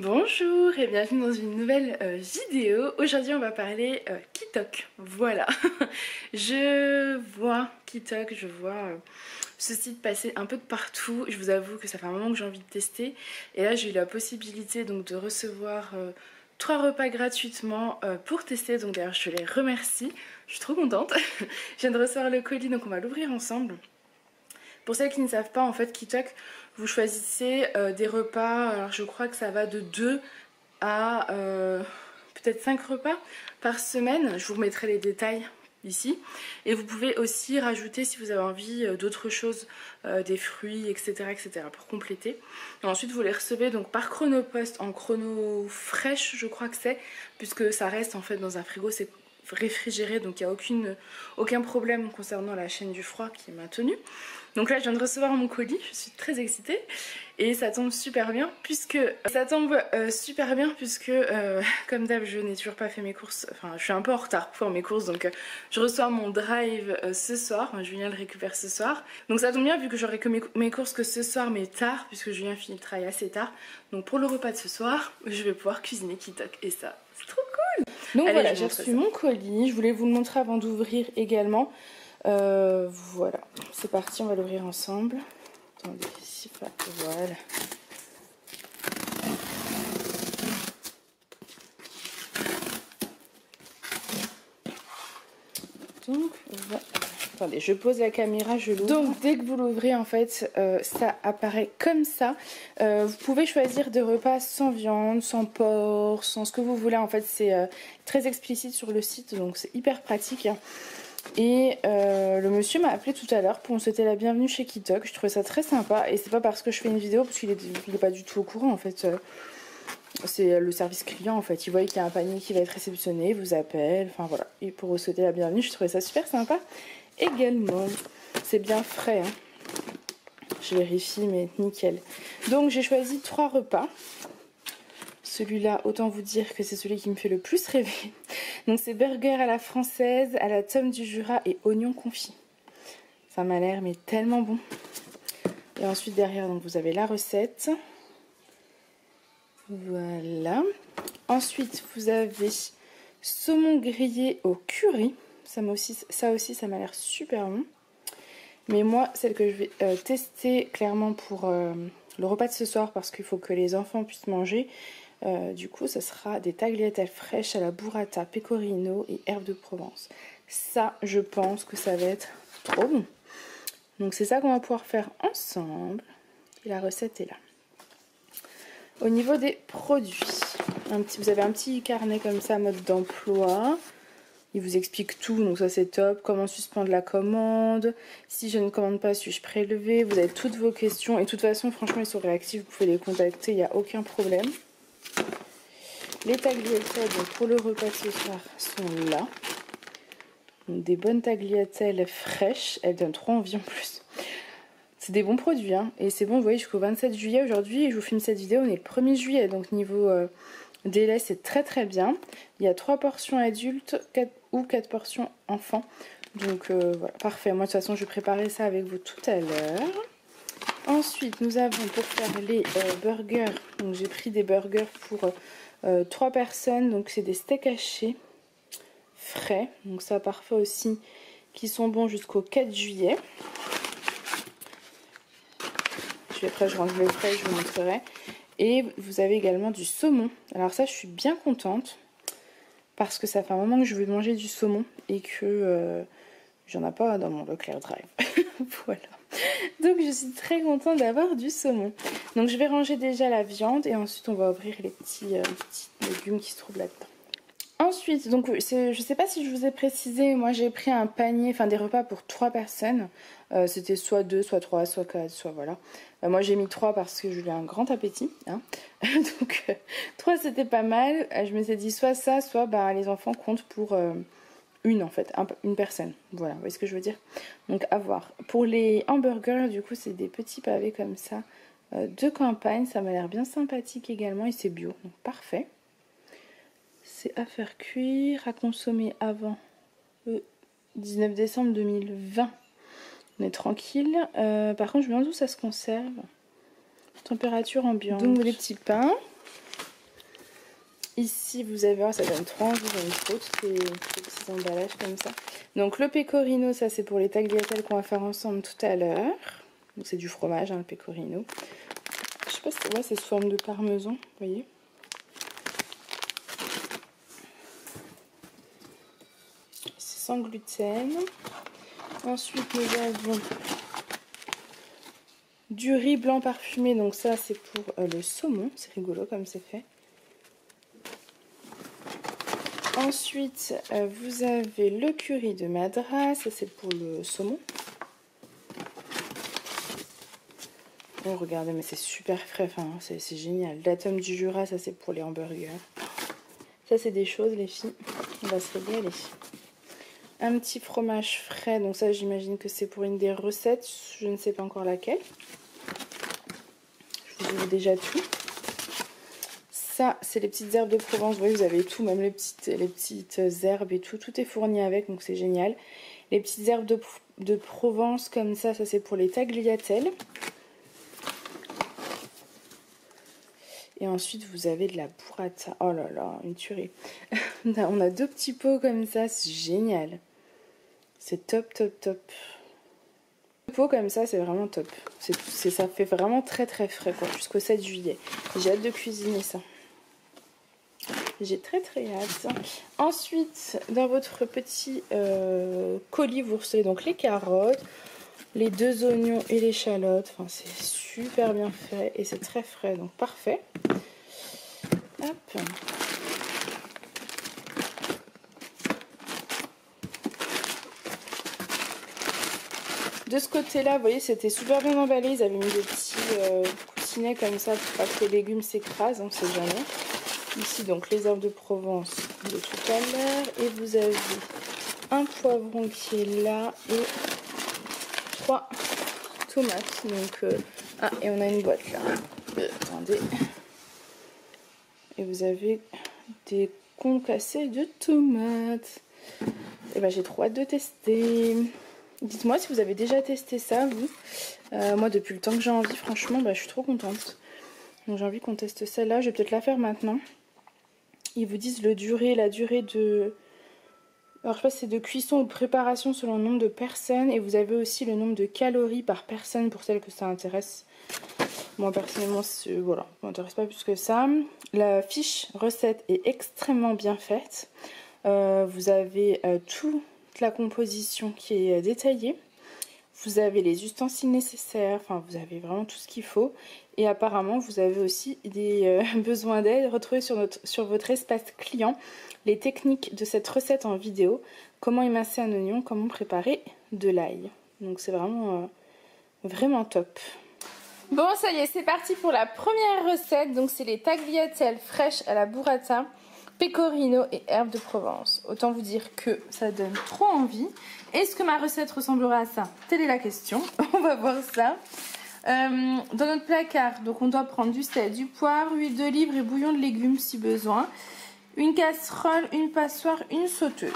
Bonjour et bienvenue dans une nouvelle vidéo. Aujourd'hui on va parler Kitok. Voilà. Je vois Kitok, je vois ce site passer un peu de partout. Je vous avoue que ça fait un moment que j'ai envie de tester. Et là j'ai eu la possibilité donc de recevoir 3 repas gratuitement pour tester. Donc d'ailleurs je les remercie. Je suis trop contente. Je viens de recevoir le colis donc on va l'ouvrir ensemble. Pour celles qui ne savent pas, en fait, Kitok, vous choisissez des repas, alors je crois que ça va de 2 à peut-être 5 repas par semaine. Je vous remettrai les détails ici. Et vous pouvez aussi rajouter, si vous avez envie, d'autres choses, des fruits, etc., pour compléter. Et ensuite, vous les recevez donc par Chronopost en chrono fraîche, je crois que c'est, puisque ça reste en fait dans un frigo, c'est réfrigéré, donc il n'y a aucun problème concernant la chaîne du froid qui est maintenue. Donc là je viens de recevoir mon colis, je suis très excitée et ça tombe super bien puisque comme d'hab je n'ai toujours pas fait mes courses, enfin je suis un peu en retard pour faire mes courses donc je reçois mon drive ce soir, Julien le récupère ce soir. Donc ça tombe bien vu que j'aurai que mes courses que ce soir mais tard puisque Julien finit le travail assez tard. Donc pour le repas de ce soir je vais pouvoir cuisiner Kitok et ça c'est trop cool. Donc allez, voilà, j'ai reçu mon colis, je voulais vous le montrer avant d'ouvrir également. Voilà, c'est parti, on va l'ouvrir ensemble. Attendez, ici, voilà. Donc, voilà. Attendez, je pose la caméra, je l'ouvre. Donc, dès que vous l'ouvrez, en fait, ça apparaît comme ça. Vous pouvez choisir des repas sans viande, sans porc, sans ce que vous voulez. En fait, c'est très explicite sur le site, donc c'est hyper pratique. Et le monsieur m'a appelé tout à l'heure pour me souhaiter la bienvenue chez Kitok. Je trouvais ça très sympa et c'est pas parce que je fais une vidéo parce qu'il est pas du tout au courant en fait. C'est le service client en fait. Il voit qu'il y a un panier qui va être réceptionné, il vous appelle, enfin voilà. Et pour vous souhaiter la bienvenue, je trouvais ça super sympa également. C'est bien frais, hein. Je vérifie mais nickel. Donc j'ai choisi 3 repas. Celui-là, autant vous dire que c'est celui qui me fait le plus rêver. Donc c'est burger à la française, à la tome du Jura et oignon confit. Ça m'a l'air mais tellement bon. Et ensuite derrière, donc vous avez la recette. Voilà. Ensuite, vous avez saumon grillé au curry. Ça aussi, ça m'a l'air super bon. Mais moi, celle que je vais tester clairement pour le repas de ce soir, parce qu'il faut que les enfants puissent manger. Du coup, ça sera des tagliatelles fraîches à la burrata, pecorino et herbes de Provence. Ça, je pense que ça va être trop bon. Donc c'est ça qu'on va pouvoir faire ensemble. Et la recette est là. Au niveau des produits, vous avez un petit carnet comme ça, mode d'emploi. Il vous explique tout, donc ça c'est top. Comment suspendre la commande. Si je ne commande pas, suis-je prélevé. Vous avez toutes vos questions. Et de toute façon, franchement, ils sont réactifs. Vous pouvez les contacter, il n'y a aucun problème. Les tagliatelles pour le repas de ce soir sont là. Donc des bonnes tagliatelles fraîches. Elles donnent trop envie en plus. C'est des bons produits, hein. Et c'est bon, vous voyez, jusqu'au 27 juillet aujourd'hui. Je vous filme cette vidéo, on est le 1er juillet. Donc niveau délai, c'est très très bien. Il y a 3 portions adultes ou 4 portions enfants. Donc voilà, parfait. Moi de toute façon, je vais préparer ça avec vous tout à l'heure. Ensuite, nous avons pour faire les burgers. Donc j'ai pris des burgers pour 3 personnes. Donc c'est des steaks hachés frais. Donc ça parfait aussi. Qui sont bons jusqu'au 4 juillet. Après je range le frais, je vous montrerai. Et vous avez également du saumon. Alors ça, je suis bien contente. Parce que ça fait un moment que je veux manger du saumon. Et que j'en ai pas dans mon Leclerc Drive. Voilà. Donc je suis très contente d'avoir du saumon. Donc je vais ranger déjà la viande. Et ensuite on va ouvrir les petits légumes qui se trouvent là-dedans. Ensuite, donc je sais pas si je vous ai précisé, moi j'ai pris un panier, enfin des repas pour 3 personnes. C'était soit 2, soit 3, soit 4, soit voilà. Moi j'ai mis 3 parce que j'ai un grand appétit, hein. Donc 3 c'était pas mal. Je me suis dit soit ça, soit les enfants comptent pour une en fait, une personne. Voilà, vous voyez ce que je veux dire. Donc à voir. Pour les hamburgers, du coup c'est des petits pavés comme ça de campagne. Ça m'a l'air bien sympathique également et c'est bio, donc parfait. C'est à faire cuire, à consommer avant le 19 décembre 2020. On est tranquille. Par contre, je me demande où ça se conserve. Température ambiante. Donc les petits pains. Ici, vous avez, ça donne trop envie, j'aime trop tous ces petits emballages comme ça. Donc le pecorino, ça c'est pour les tagliatelles qu'on va faire ensemble tout à l'heure. Donc c'est du fromage, hein, le pecorino. Je sais pas si ouais, c'est sous forme de parmesan, vous voyez. C'est sans gluten. Ensuite, nous avons du riz blanc parfumé. Donc ça, c'est pour le saumon. C'est rigolo comme c'est fait. Ensuite, vous avez le curry de Madras. Ça, c'est pour le saumon. Oh, regardez, mais c'est super frais. Enfin, c'est génial. L'atome du Jura, ça, c'est pour les hamburgers. Ça, c'est des choses, les filles. On va se régaler. Un petit fromage frais. Donc ça, j'imagine que c'est pour une des recettes. Je ne sais pas encore laquelle. Je vous ouvre déjà tout. Ça, c'est les petites herbes de Provence. Vous voyez, vous avez tout, même les petites herbes et tout. Tout est fourni avec, donc c'est génial. Les petites herbes de Provence comme ça c'est pour les tagliatelles. Et ensuite, vous avez de la burrata. Oh là là, une tuerie. On a 2 petits pots comme ça, c'est génial. C'est top, top, top. 2 pots comme ça, c'est vraiment top. Ça fait vraiment très très frais, quoi, jusqu'au 7 juillet. J'ai hâte de cuisiner ça. J'ai très très hâte. Ensuite, dans votre petit colis, vous recevez donc les carottes, les 2 oignons et l'échalote. Enfin, c'est super bien fait et c'est très frais, donc parfait. Hop. De ce côté-là, vous voyez, c'était super bien emballé. Ils avaient mis des petits coussinets comme ça pour pas que les légumes s'écrasent, on ne sait jamais. Ici, donc, les herbes de Provence de tout à l'heure. Et vous avez un poivron qui est là et 3 tomates. Donc, ah, et on a une boîte là. Attendez. Et vous avez des concassés de tomates. Et ben, j'ai trop hâte de tester. Dites-moi si vous avez déjà testé ça, vous. Moi, depuis le temps que j'ai envie, franchement, bah, je suis trop contente. Donc, j'ai envie qu'on teste celle-là. Je vais peut-être la faire maintenant. Ils vous disent la durée de... Alors, je sais pas si c'est de cuisson ou de préparation selon le nombre de personnes. Et vous avez aussi le nombre de calories par personne pour celles que ça intéresse. Moi, personnellement, voilà, ça m'intéresse pas plus que ça. La fiche recette est extrêmement bien faite. Vous avez toute la composition qui est détaillée. Vous avez les ustensiles nécessaires, enfin vous avez vraiment tout ce qu'il faut. Et apparemment vous avez aussi des besoins d'aide. Retrouvez sur votre espace client les techniques de cette recette en vidéo. Comment émincer un oignon, comment préparer de l'ail. Donc c'est vraiment, vraiment top. Bon, ça y est, c'est parti pour la première recette. Donc c'est les tagliatelles fraîches à la burrata, pecorino et herbes de Provence. Autant vous dire que ça donne trop envie. Est-ce que ma recette ressemblera à ça? Telle est la question. On va voir ça. Dans notre placard, donc on doit prendre du sel, du poivre, huile d'olive et bouillon de légumes si besoin. Une casserole, une passoire, une sauteuse.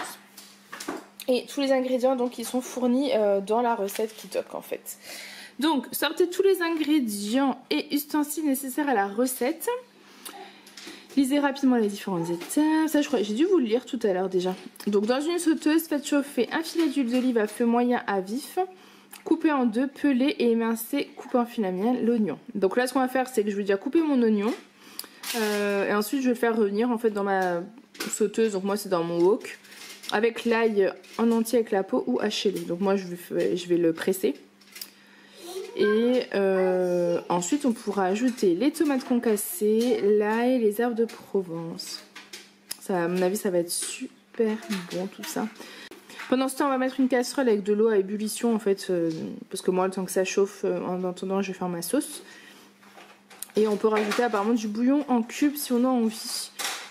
Et tous les ingrédients donc qui sont fournis dans la recette Kitok en fait. Donc sortez tous les ingrédients et ustensiles nécessaires à la recette. Lisez rapidement les différentes étapes. Ça, je crois, j'ai dû vous le lire tout à l'heure déjà. Donc, dans une sauteuse, faites chauffer un filet d'huile d'olive à feu moyen à vif. Coupez en 2, pelez et émincez, coupez en filaments l'oignon. Donc là, ce qu'on va faire, c'est que je vais déjà couper mon oignon. Et ensuite, je vais le faire revenir en fait dans ma sauteuse. Donc moi, c'est dans mon wok. Avec l'ail en entier avec la peau ou haché. Donc moi, je vais le presser. Et ensuite on pourra ajouter les tomates concassées, l'ail, les herbes de Provence. Ça, à mon avis ça va être super bon tout ça. Pendant ce temps on va mettre une casserole avec de l'eau à ébullition en fait. Parce que moi le temps que ça chauffe, en attendant je vais faire ma sauce. Et on peut rajouter apparemment du bouillon en cubes si on a envie.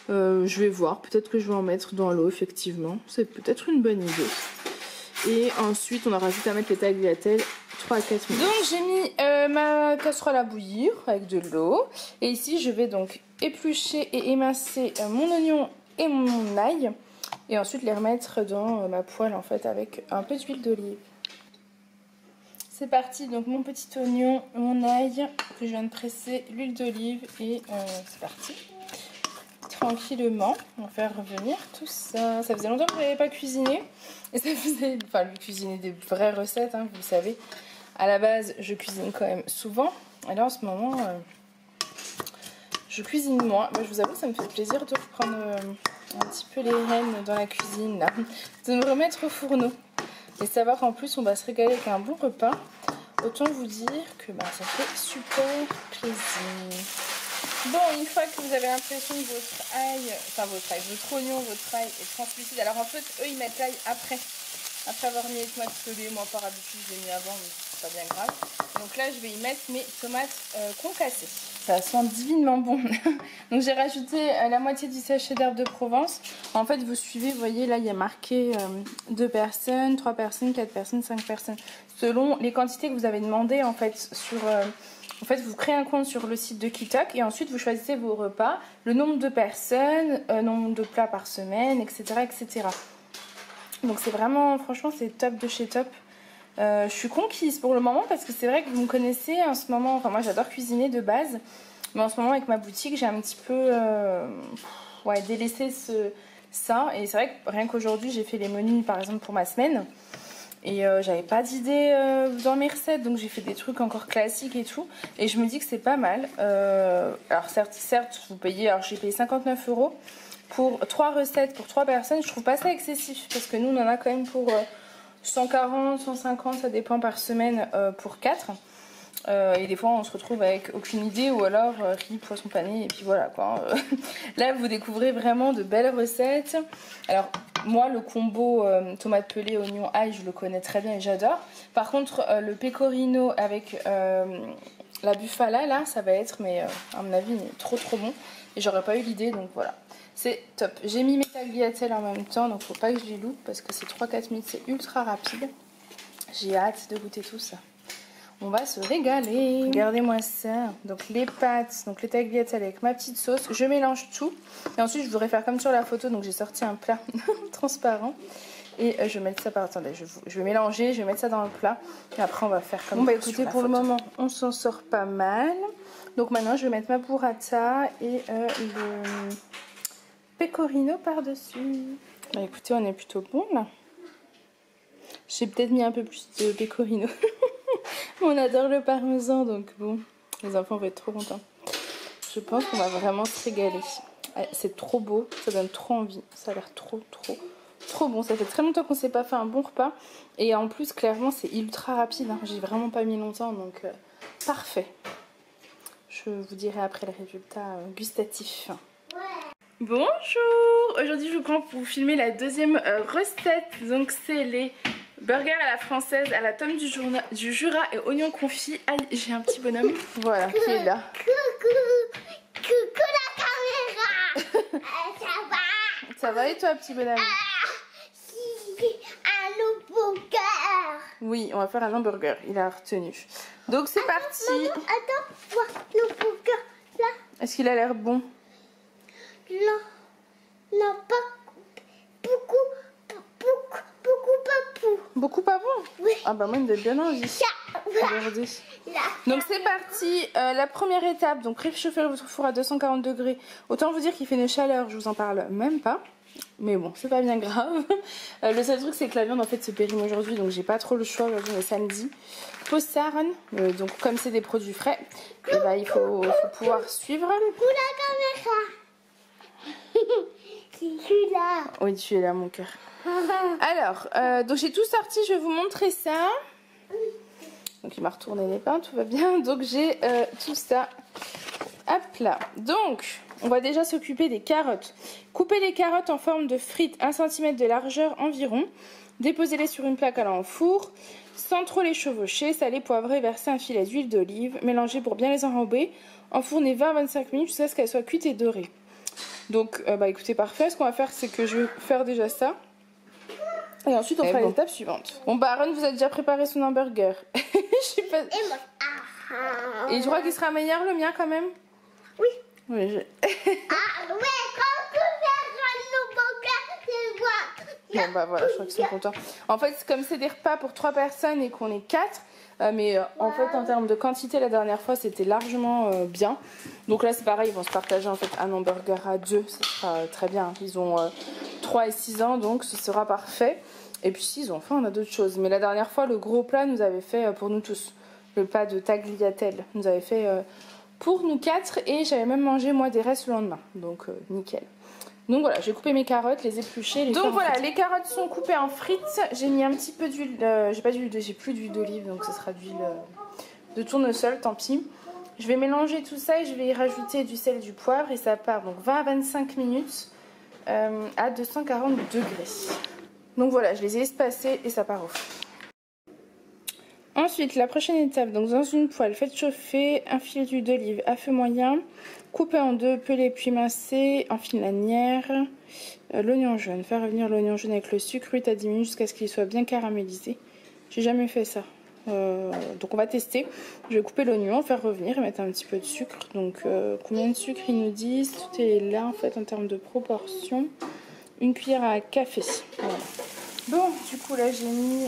Je vais voir, peut-être que je vais en mettre dans l'eau effectivement. C'est peut-être une bonne idée. Et ensuite on a rajouté à mettre les tagliatelles 3 à 4 minutes. Donc j'ai mis ma casserole à bouillir avec de l'eau. Et ici je vais donc éplucher et émincer mon oignon et mon ail. Et ensuite les remettre dans ma poêle en fait avec un peu d'huile d'olive. C'est parti, donc mon petit oignon, mon ail que je viens de presser, l'huile d'olive et c'est parti. tranquillement. On va faire revenir tout ça. Ça faisait longtemps que je n'avais pas cuisiné. Et ça faisait... Enfin, cuisiner des vraies recettes, hein, vous le savez. À la base, je cuisine quand même souvent. Et là, en ce moment, je cuisine moins. Moi, je vous avoue, ça me fait plaisir de reprendre un petit peu les rênes dans la cuisine, là. De me remettre au fourneau. Et savoir qu'en plus, on va se régaler avec un bon repas. Autant vous dire que ça fait super plaisir. Bon, une fois que vous avez l'impression que votre ail, votre oignon, votre ail est translucide. Alors en fait, eux, ils mettent l'ail après avoir mis les tomates pelées. Moi, par habitude, je l'ai mis avant, mais c'est pas bien grave. Donc là, je vais y mettre mes tomates concassées. Ça sent divinement bon. Donc j'ai rajouté la moitié du sachet d'herbes de Provence. En fait, vous suivez, vous voyez, là, il y a marqué 2 personnes, 3 personnes, 4 personnes, 5 personnes. Selon les quantités que vous avez demandées, en fait, sur... En fait, vous créez un compte sur le site de Kitok et ensuite vous choisissez vos repas, le nombre de personnes, nombre de plats par semaine, etc. etc. Donc c'est vraiment, franchement, c'est top de chez top. Je suis conquise pour le moment parce que c'est vrai que vous me connaissez en ce moment, enfin moi j'adore cuisiner de base, mais en ce moment avec ma boutique j'ai un petit peu délaissé ça. Et c'est vrai que rien qu'aujourd'hui j'ai fait les menus par exemple pour ma semaine. Et j'avais pas d'idée dans mes recettes, donc j'ai fait des trucs encore classiques et tout. Et je me dis que c'est pas mal. Alors certes, vous payez, alors j'ai payé 59 € pour 3 recettes pour 3 personnes. Je trouve pas ça excessif parce que nous on en a quand même pour 140, 150, ça dépend par semaine pour 4. Et des fois on se retrouve avec aucune idée ou alors riz, poisson pané et puis voilà quoi. Là vous découvrez vraiment de belles recettes. Alors moi le combo tomate pelée, oignon, ail je le connais très bien et j'adore. Par contre le pecorino avec la bufala là ça va être mais à mon avis trop bon. Et j'aurais pas eu l'idée donc voilà. C'est top. J'ai mis mes tagliatelles en même temps donc faut pas que je les loupe parce que c'est 3-4 minutes, c'est ultra rapide. J'ai hâte de goûter tout ça. On va se régaler. Regardez-moi ça. Donc les pâtes, donc les tagliatelles avec ma petite sauce. Je mélange tout. Et ensuite, je voudrais faire comme sur la photo. Donc j'ai sorti un plat transparent. Et je vais mettre ça par... Attendez, je vais mélanger, je vais mettre ça dans le plat. Et après, on va faire comme ça. Bon, écoutez, pour le moment, on s'en sort pas mal. Donc maintenant, je vais mettre ma burrata et le pecorino par-dessus. Bah écoutez, on est plutôt bon là. J'ai peut-être mis un peu plus de pecorino. On adore le parmesan, donc bon, les enfants vont être trop contents. Je pense qu'on va vraiment se régaler. C'est trop beau, ça donne trop envie. Ça a l'air trop bon. Ça fait très longtemps qu'on ne s'est pas fait un bon repas. Et en plus, clairement, c'est ultra rapide. Hein. J'ai vraiment pas mis longtemps, donc parfait. Je vous dirai après le résultat gustatif. Bonjour! Aujourd'hui, je vous prends pour vous filmer la deuxième recette. Donc, c'est les... burger à la française, à la tome du Jura et oignon confit. J'ai un petit bonhomme, voilà, qui est là. Coucou la caméra. Ça va? Ça va et toi, petit bonhomme? Un hamburger. Oui, on va faire un hamburger, il a retenu. Donc c'est parti. Maman, attends, vois l'hamburger là. Est-ce qu'il a l'air bon? Non, pas beaucoup. Beaucoup pas bon? Oui. Ah bah moi il me donne bien envie. Regardez. Donc c'est parti. La première étape, donc réchauffer votre four à 240 degrés. Autant vous dire qu'il fait une chaleur, je vous en parle même pas. Mais bon, c'est pas bien grave. Le seul truc c'est que la viande en fait se périme aujourd'hui, donc j'ai pas trop le choix. Aujourd'hui on est samedi. Possarn, donc comme c'est des produits frais, et bah, il faut pouvoir suivre. Coucou la caméra. Je suis là. Oui, tu es là mon cœur. Alors, donc j'ai tout sorti, je vais vous montrer ça. Donc il m'a retourné les pains, tout va bien. Donc j'ai tout ça. Hop là. Donc, on va déjà s'occuper des carottes. Coupez les carottes en forme de frites, 1 cm de largeur environ. Déposez-les sur une plaque allant au four. Sans trop les chevaucher, salez, poivrez, versez un filet d'huile d'olive. Mélangez pour bien les enrober. Enfournez 20-25 minutes jusqu'à ce qu'elles soient cuites et dorées. Donc, bah écoutez, parfait. Ce qu'on va faire, c'est que je vais faire déjà ça. Et ensuite, on fera l'étape suivante. Bon, bah, Aaron vous a déjà préparé son hamburger. Je sais pas... Et je crois qu'il sera meilleur le mien quand même. Oui. Oui, quand tu fais un hamburger, Bon bah voilà, je crois qu'ils sont contents. En fait, comme c'est des repas pour 3 personnes et qu'on est 4, mais en fait en termes de quantité la dernière fois c'était largement bien. Donc là c'est pareil, ils vont se partager en fait un hamburger à 2, ça sera très bien. Ils ont 3 et 6 ans donc ce sera parfait. Et puis s'ils ont faim on a d'autres choses. Mais la dernière fois le gros plat nous avait fait pour nous tous. Le plat de tagliatelle nous avait fait pour nous 4 et j'avais même mangé moi des restes le lendemain. Donc nickel. Donc voilà, j'ai coupé mes carottes, les épluchées, les Donc voilà, les carottes sont coupées en frites. J'ai mis un petit peu d'huile, j'ai plus d'huile d'olive, donc ce sera d'huile de tournesol, tant pis. Je vais mélanger tout ça et je vais y rajouter du sel et du poivre et ça part donc 20 à 25 minutes à 240 degrés. Donc voilà, je les ai espacés et ça part au four. Ensuite, la prochaine étape, donc dans une poêle, faites chauffer un filet d'huile d'olive à feu moyen, coupez en deux, pelez puis mincez en fine lanière. L'oignon jaune, faire revenir l'oignon jaune avec le sucre 8 à 10 minutes jusqu'à ce qu'il soit bien caramélisé. J'ai jamais fait ça. Donc on va tester. Je vais couper l'oignon, faire revenir et mettre un petit peu de sucre. Donc combien de sucre ils nous disent? Tout est là en fait en termes de proportion. Une cuillère à café. Voilà. Bon, du coup là j'ai mis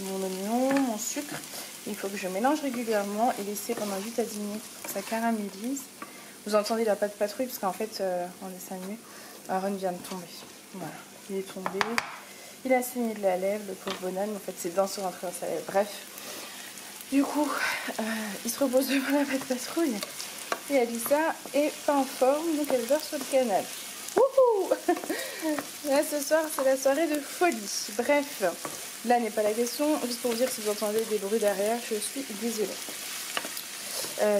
mon oignon, mon sucre. Il faut que je mélange régulièrement et laisser pendant 8 à 10 minutes pour que ça caramélise. Vous entendez la patte patrouille parce qu'en fait en dessin animé, Aaron vient de tomber. Voilà, il est tombé. Il a saigné de la lèvre, le pauvre bonhomme. En fait c'est le dents sont rentrées dans sa lèvre. Bref, du coup il se repose devant la patte patrouille. Et Alissa est pas en forme donc elle dort sur le canapé. Wouhou. Là ce soir c'est la soirée de folie. Bref, là n'est pas la question. Juste pour vous dire si vous entendez des bruits derrière, je suis désolée.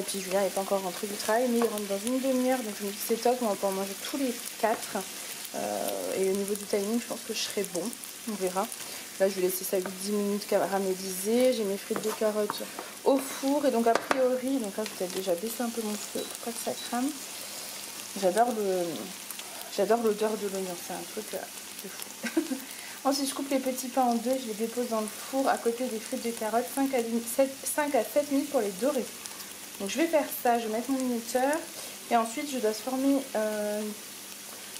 Puis Julien n'est pas encore rentré du travail, mais il rentre dans une demi-heure, donc je me dis c'est top, on va pouvoir manger tous les 4. Et au niveau du timing, je pense que je serai bon, on verra. Là je vais laisser ça 8-10 minutes caraméliser. J'ai mes frites de carottes au four et donc a priori, donc là je vais peut-être déjà baisser un peu mon feu pour pas que ça crame. J'adore l'odeur de l'oignon, c'est un truc de fou. Ensuite, je coupe les petits pains en deux, je les dépose dans le four à côté des frites de carottes, 5 à 7 minutes pour les dorer. Donc je vais faire ça, je vais mettre mon minuteur et ensuite je dois former,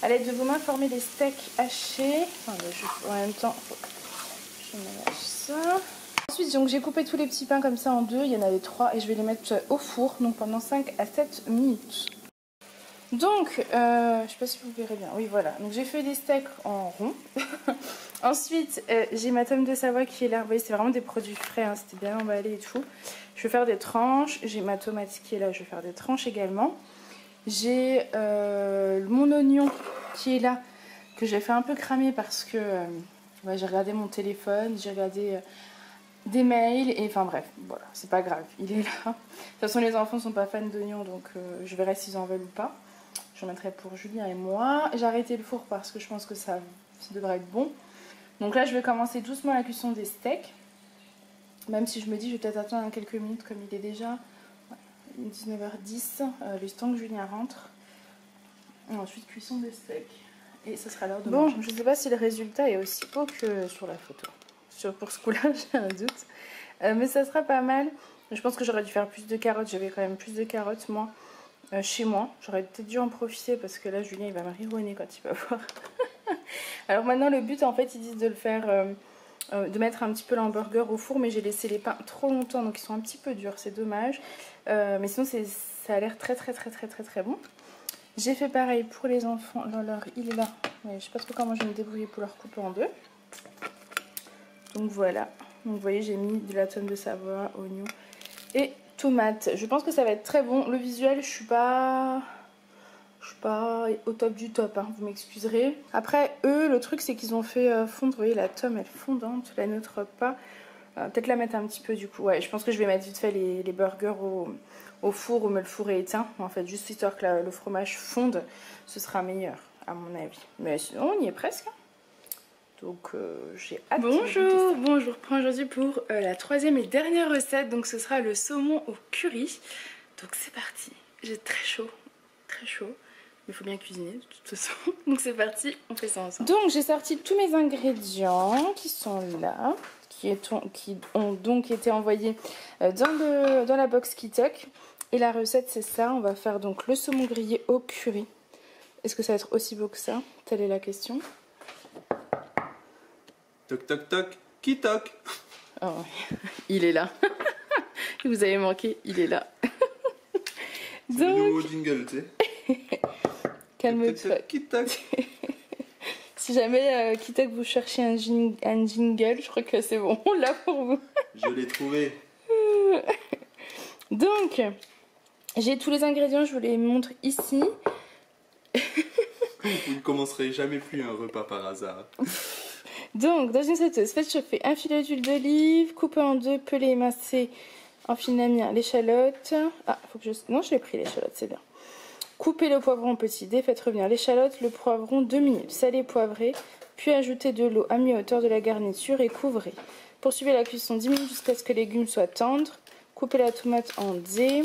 à l'aide de vos mains, former les steaks hachés. Enfin, en même temps, je mélange ça. Ensuite, donc j'ai coupé tous les petits pains comme ça en deux, il y en avait 3 et je vais les mettre au four donc pendant 5 à 7 minutes. Donc, je sais pas si vous verrez bien. Oui, voilà. Donc, j'ai fait des steaks en rond. Ensuite, j'ai ma tome de Savoie qui est là. Vous voyez, c'est vraiment des produits frais. Hein, c'était bien emballé et tout. Je vais faire des tranches. J'ai ma tomate qui est là. Je vais faire des tranches également. J'ai mon oignon qui est là, que j'ai fait un peu cramer parce que ouais, j'ai regardé mon téléphone. J'ai regardé des mails. Et enfin, bref, voilà. C'est pas grave. Il est là. De toute façon, les enfants sont pas fans d'oignons. Donc, je verrai s'ils en veulent ou pas. Je mettrai pour Julien et moi. J'ai arrêté le four parce que je pense que ça devrait être bon. Donc là, je vais commencer doucement la cuisson des steaks. Même si je me dis, je vais peut-être attendre quelques minutes comme il est déjà 19h10. Le temps que Julien rentre. Et ensuite, cuisson des steaks. Et ce sera l'heure de manger. Bon, je ne sais pas si le résultat est aussi beau que sur la photo. Pour ce coup-là, j'ai un doute. Mais ça sera pas mal. Je pense que j'aurais dû faire plus de carottes. J'avais quand même plus de carottes, moi. Chez moi, j'aurais peut-être dû en profiter parce que là Julien il va me rironner quand il va voir. Alors maintenant le but en fait ils disent de le faire, de mettre un petit peu l'hamburger au four, mais j'ai laissé les pains trop longtemps donc ils sont un petit peu durs, c'est dommage. Mais sinon ça a l'air très bon. J'ai fait pareil pour les enfants, il est là, mais je sais pas trop comment je vais me débrouiller pour leur couper en deux. Donc voilà, donc vous voyez j'ai mis de la tome de Savoie, oignon et tomates. Je pense que ça va être très bon. Le visuel, je suis pas au top du top, hein, vous m'excuserez. Après, eux, le truc, c'est qu'ils ont fait fondre, vous voyez, la tome, elle est fondante, la nôtre pas. Peut-être la mettre un petit peu, du coup. Ouais, je pense que je vais mettre vite fait les burgers au four, où le four est éteint. En fait, juste histoire que le fromage fonde, ce sera meilleur, à mon avis. Mais sinon, on y est presque. Donc j'ai hâte. Bonjour, bon je reprends aujourd'hui pour la troisième et dernière recette. Donc ce sera le saumon au curry. Donc c'est parti, j'ai très chaud. Mais il faut bien cuisiner de toute façon. Donc c'est parti, on fait ça ensemble. Donc j'ai sorti tous mes ingrédients qui sont là, qui ont donc été envoyés dans la box Kitok. Et la recette c'est ça, on va faire donc le saumon grillé au curry. Est-ce que ça va être aussi beau que ça? Telle est la question. Toc toc toc, qui toque? Oh, il est là. Vous avez manqué, il est là. C'est le nouveau jingle, tu sais. Calme-toi. Qui toque? Si jamais Kitok vous cherchez un jingle, je crois que c'est bon là pour vous. Je l'ai trouvé. Donc, j'ai tous les ingrédients, je vous les montre ici. Vous ne commencerez jamais plus un repas par hasard. Donc, dans une sauteuse, faites chauffer un filet d'huile d'olive, coupez en deux, pelez, émincez en fine lamière l'échalote. Ah, faut que je... Non, je l'ai pris l'échalote, c'est bien. Coupez le poivron en petits dés, faites revenir l'échalote, le poivron 2 minutes, salez, poivrez, puis ajoutez de l'eau à mi-hauteur de la garniture et couvrez. Poursuivez la cuisson 10 minutes jusqu'à ce que les légumes soient tendres. Coupez la tomate en dés.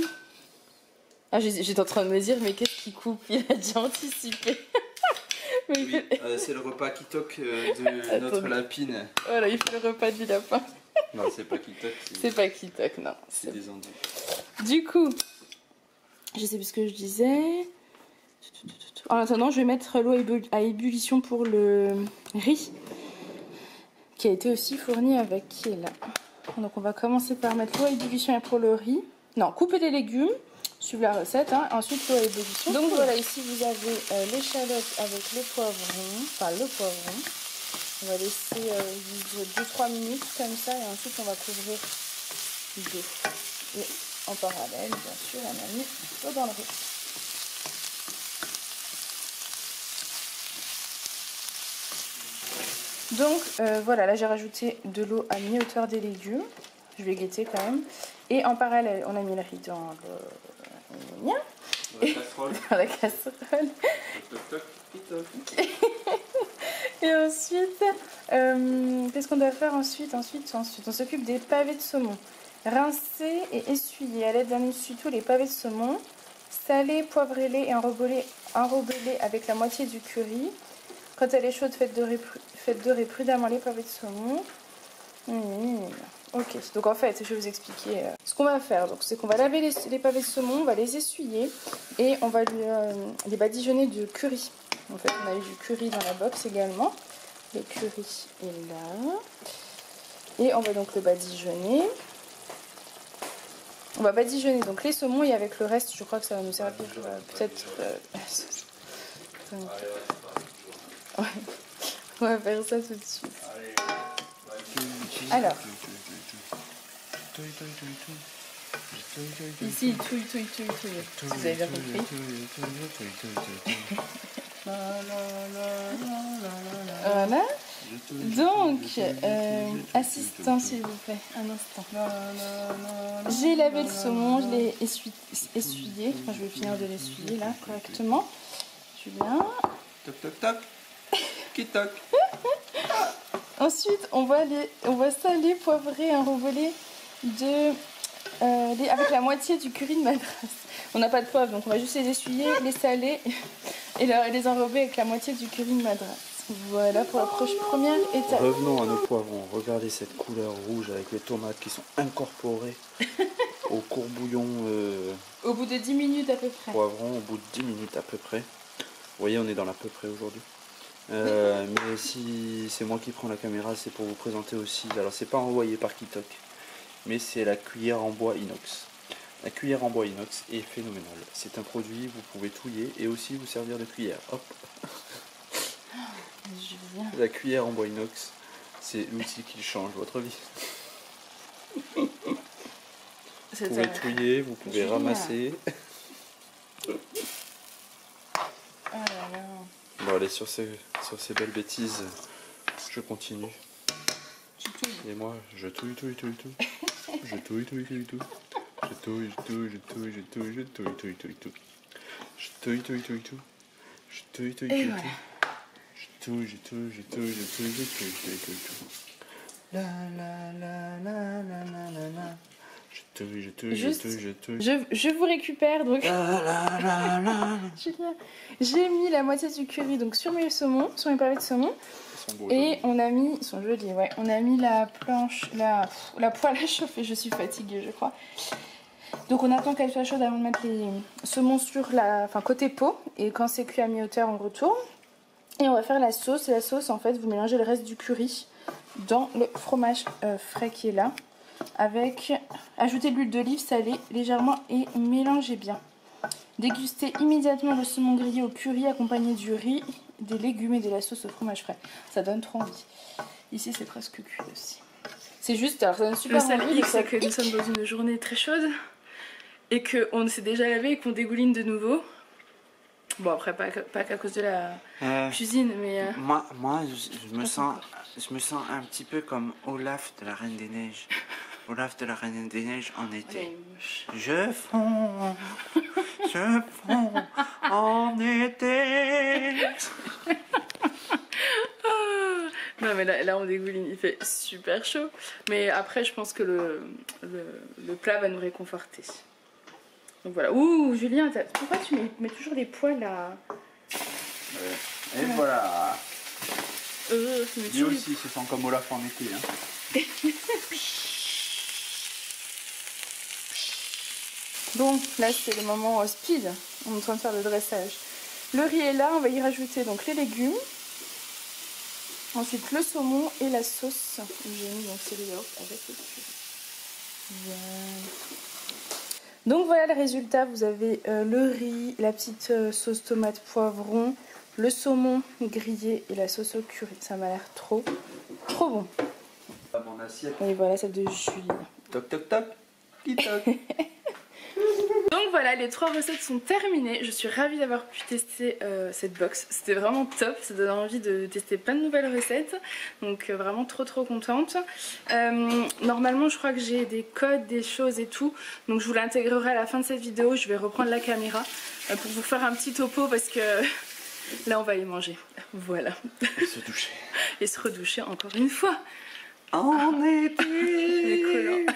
Ah, j'étais en train de me dire, mais qu'est-ce qu'il coupe? Il a déjà anticipé. Mais Oui, c'est le repas qui toque de notre lapine. Voilà, il fait le repas du lapin. Non, c'est pas qui toque. C'est pas qui toque, non. C'est des endives. Du coup, je sais plus ce que je disais. En attendant, je vais mettre l'eau à ébullition pour le riz qui a été aussi fourni avec, qui est là. Donc on va commencer par mettre l'eau à ébullition pour le riz. Non, couper les légumes, suivre la recette, hein. Ensuite l'eau à ébullition. Donc voilà, ici vous avez l'échalote avec le poivron, enfin le poivron. On va laisser 2-3 minutes comme ça et ensuite on va couvrir d'eau. Et en parallèle, bien sûr, on a mis l'eau dans le riz. Donc voilà, là j'ai rajouté de l'eau à mi-hauteur des légumes. Je vais guetter quand même. Et en parallèle, on a mis le riz dans la casserole. Dans la casserole. Toc toc, qui toque. Et ensuite, qu'est-ce qu'on doit faire ensuite, on s'occupe des pavés de saumon. Rincer et essuyer à l'aide d'un essuie-tout les pavés de saumon. Saler, poivrez-les et enrobez-les avec la moitié du curry. Quand elle est chaude, faites dorer prudemment les pavés de saumon. Ok, donc en fait, je vais vous expliquer ce qu'on va faire. Donc, c'est qu'on va laver les pavés de saumon, on va les essuyer et on va les badigeonner de curry. En fait, on a eu du curry dans la box également. Le curry est là. Et on va donc le badigeonner. On va badigeonner donc les saumons et avec le reste, je crois que ça va nous servir peut-être... Ouais. On va faire ça tout de suite. Alors. Ici, touille. Si vous avez bien compris. Voilà. Donc, assistant s'il vous plaît, un instant. J'ai lavé le saumon, je l'ai essuyé. Enfin, je vais finir de l'essuyer là correctement. Julien. Toc toc toc. Qui toque? Ensuite, on va saler, poivrer, enrober avec la moitié du curry de madras. On n'a pas de poivre, donc on va juste les essuyer, les saler et les enrober avec la moitié du curry de madras. Voilà pour la première étape. Revenons à nos poivrons. Regardez cette couleur rouge avec les tomates qui sont incorporées au courbouillon. Au bout de 10 minutes à peu près. Poivron, au bout de 10 minutes à peu près. Vous voyez, on est dans l'à peu près aujourd'hui. Mais si c'est moi qui prends la caméra, c'est pour vous présenter aussi. Alors, c'est pas envoyé par Kitok, mais c'est la cuillère en bois inox. La cuillère en bois inox est phénoménale. C'est un produit, vous pouvez touiller et aussi vous servir de cuillère. Hop. La cuillère en bois inox, c'est l'outil qui change votre vie. Vous pouvez touiller, vous pouvez ramasser. Bon, allez, sur ces belles bêtises, je continue. Et moi, je touille. Je touille. Je touille. Je vous récupère donc. J'ai mis la moitié du curry donc sur mes saumons, sur mes pavés de saumon. Et on a mis, ils sont jolis, ouais. On a mis la poêle à chauffer. Je suis fatiguée, je crois. Donc on attend qu'elle soit chaude avant de mettre les saumons sur côté pot. Et quand c'est cuit à mi-hauteur, on retourne. Et on va faire la sauce. Et la sauce, en fait, vous mélangez le reste du curry dans le fromage frais qui est là. Avec ajouter de l'huile d'olive salée légèrement et mélangez bien. Dégustez immédiatement le saumon grillé au curry accompagné du riz, des légumes et de la sauce au fromage frais. Ça donne trop envie. Ici c'est presque cuit aussi. C'est juste, alors ça donne super envie. Le seul hic c'est que nous sommes dans une journée très chaude et qu'on s'est déjà lavé et qu'on dégouline de nouveau. Bon après pas qu'à cause de la cuisine mais... Moi je me sens un petit peu comme Olaf de la Reine des Neiges. Olaf de la Reine des Neiges en été. Je fonds en été. Non mais là on dégouline, il fait super chaud. Mais après je pense que le plat va nous réconforter. Donc voilà. Ouh Julien, pourquoi tu mets toujours les poils là? Et voilà. Lui aussi se sent comme Olaf en été. Hein. Bon, là c'est le moment speed. On est en train de faire le dressage. Le riz est là, on va y rajouter donc les légumes. Ensuite le saumon et la sauce. J'ai mis donc c'est le yaourt avec le curry. Voilà. Donc voilà le résultat. Vous avez le riz, la petite sauce tomate poivron, le saumon grillé et la sauce au curry. Ça m'a l'air trop bon. Mon assiette. Et voilà celle de Julie. Toc toc toc. Qui toc. Donc voilà, les 3 recettes sont terminées. Je suis ravie d'avoir pu tester cette box. C'était vraiment top, ça donne envie de tester plein de nouvelles recettes. Donc vraiment trop contente. Normalement je crois que j'ai des codes, des choses et tout. Donc je vous l'intégrerai à la fin de cette vidéo. Je vais reprendre la caméra pour vous faire un petit topo parce que là on va aller manger. Voilà. Et se doucher. Et se redoucher encore une fois. En été. Les collants.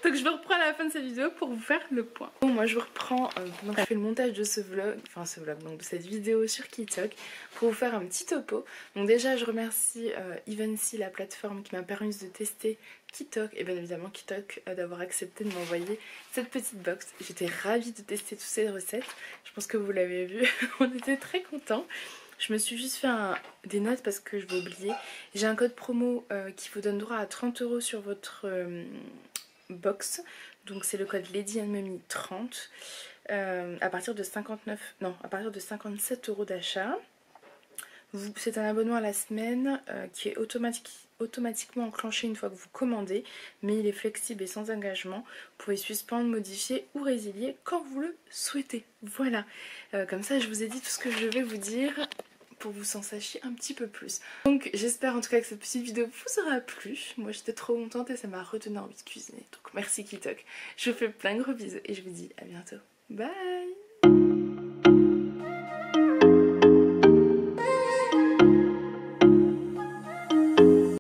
Donc je vous reprends à la fin de cette vidéo pour vous faire le point. Bon, moi je vous reprends, donc je fais le montage de ce vlog, donc de cette vidéo sur TikTok pour vous faire un petit topo. Donc déjà je remercie Evency, la plateforme qui m'a permis de tester TikTok et bien évidemment TikTok d'avoir accepté de m'envoyer cette petite box. J'étais ravie de tester toutes ces recettes, je pense que vous l'avez vu, on était très contents. Je me suis juste fait des notes parce que je vais oublier. J'ai un code promo qui vous donne droit à 30 € sur votre box. Donc c'est le code Lady Mummy 30 à partir de 57 € d'achat. C'est un abonnement à la semaine qui est automatiquement enclenché une fois que vous commandez, mais il est flexible et sans engagement. Vous pouvez suspendre, modifier ou résilier quand vous le souhaitez. Voilà, comme ça je vous ai dit tout ce que je vais vous dire pour vous en sachiez un petit peu plus. Donc j'espère en tout cas que cette petite vidéo vous aura plu. Moi j'étais trop contente et ça m'a redonné envie de cuisiner. Donc merci TikTok. Je vous fais plein de gros bisous et je vous dis à bientôt. Bye.